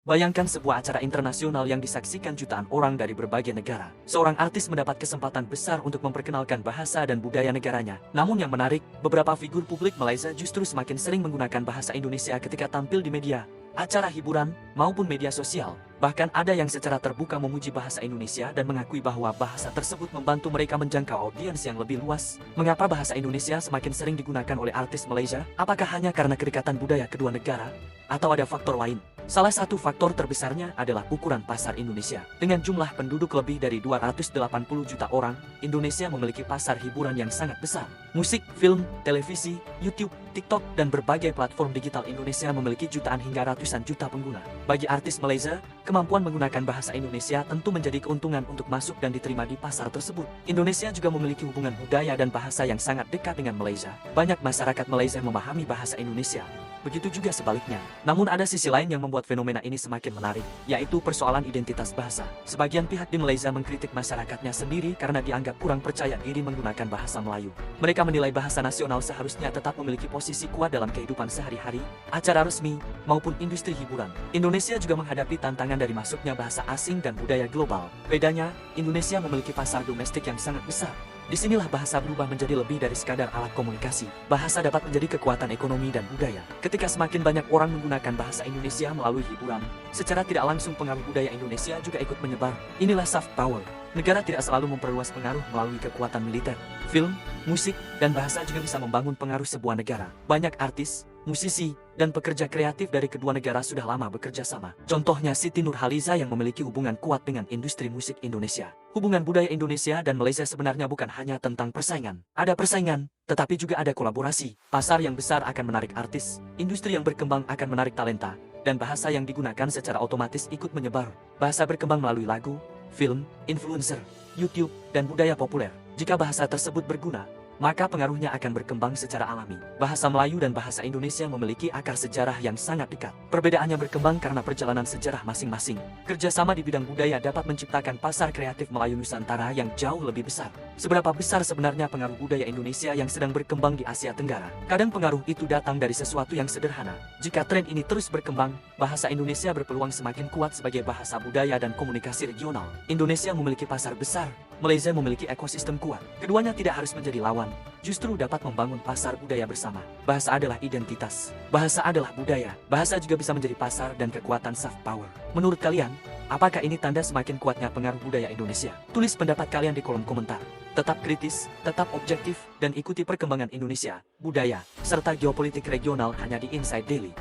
Bayangkan sebuah acara internasional yang disaksikan jutaan orang dari berbagai negara. Seorang artis mendapat kesempatan besar untuk memperkenalkan bahasa dan budaya negaranya. Namun yang menarik, beberapa figur publik Malaysia justru semakin sering menggunakan bahasa Indonesia ketika tampil di media, acara hiburan, maupun media sosial. Bahkan ada yang secara terbuka memuji bahasa Indonesia dan mengakui bahwa bahasa tersebut membantu mereka menjangkau audiens yang lebih luas. Mengapa bahasa Indonesia semakin sering digunakan oleh artis Malaysia? Apakah hanya karena kedekatan budaya kedua negara? Atau ada faktor lain? Salah satu faktor terbesarnya adalah ukuran pasar Indonesia. Dengan jumlah penduduk lebih dari 280 juta orang, Indonesia memiliki pasar hiburan yang sangat besar. Musik, film, televisi, YouTube, TikTok, dan berbagai platform digital Indonesia memiliki jutaan hingga ratusan juta pengguna. Bagi artis Malaysia, kemampuan menggunakan bahasa Indonesia tentu menjadi keuntungan untuk masuk dan diterima di pasar tersebut. Indonesia juga memiliki hubungan budaya dan bahasa yang sangat dekat dengan Malaysia. Banyak masyarakat Malaysia memahami bahasa Indonesia. Begitu juga sebaliknya. Namun ada sisi lain yang membuat fenomena ini semakin menarik, yaitu persoalan identitas bahasa. Sebagian pihak di Malaysia mengkritik masyarakatnya sendiri karena dianggap kurang percaya diri menggunakan bahasa Melayu. Mereka menilai bahasa nasional seharusnya tetap memiliki posisi kuat dalam kehidupan sehari-hari, acara resmi, maupun industri hiburan. Indonesia juga menghadapi tantangan dari masuknya bahasa asing dan budaya global. Bedanya, Indonesia memiliki pasar domestik yang sangat besar. Disinilah bahasa berubah menjadi lebih dari sekadar alat komunikasi. Bahasa dapat menjadi kekuatan ekonomi dan budaya. Ketika semakin banyak orang menggunakan bahasa Indonesia melalui hiburan, secara tidak langsung pengaruh budaya Indonesia juga ikut menyebar. Inilah soft power. Negara tidak selalu memperluas pengaruh melalui kekuatan militer. Film, musik, dan bahasa juga bisa membangun pengaruh sebuah negara. Banyak artis, musisi, dan pekerja kreatif dari kedua negara sudah lama bekerja sama. Contohnya Siti Nurhaliza yang memiliki hubungan kuat dengan industri musik Indonesia. Hubungan budaya Indonesia dan Malaysia sebenarnya bukan hanya tentang persaingan. Ada persaingan, tetapi juga ada kolaborasi. Pasar yang besar akan menarik artis, industri yang berkembang akan menarik talenta, dan bahasa yang digunakan secara otomatis ikut menyebar. Bahasa berkembang melalui lagu, film, influencer, YouTube, dan budaya populer. Jika bahasa tersebut berguna, maka pengaruhnya akan berkembang secara alami. Bahasa Melayu dan bahasa Indonesia memiliki akar sejarah yang sangat dekat. Perbedaannya berkembang karena perjalanan sejarah masing-masing. Kerjasama di bidang budaya dapat menciptakan pasar kreatif Melayu Nusantara yang jauh lebih besar. Seberapa besar sebenarnya pengaruh budaya Indonesia yang sedang berkembang di Asia Tenggara? Kadang pengaruh itu datang dari sesuatu yang sederhana. Jika tren ini terus berkembang, bahasa Indonesia berpeluang semakin kuat sebagai bahasa budaya dan komunikasi regional. Indonesia memiliki pasar besar, Malaysia memiliki ekosistem kuat. Keduanya tidak harus menjadi lawan, justru dapat membangun pasar budaya bersama. Bahasa adalah identitas, bahasa adalah budaya, bahasa juga bisa menjadi pasar dan kekuatan soft power. Menurut kalian, apakah ini tanda semakin kuatnya pengaruh budaya Indonesia? Tulis pendapat kalian di kolom komentar. Tetap kritis, tetap objektif, dan ikuti perkembangan Indonesia, budaya, serta geopolitik regional hanya di Inside Daily.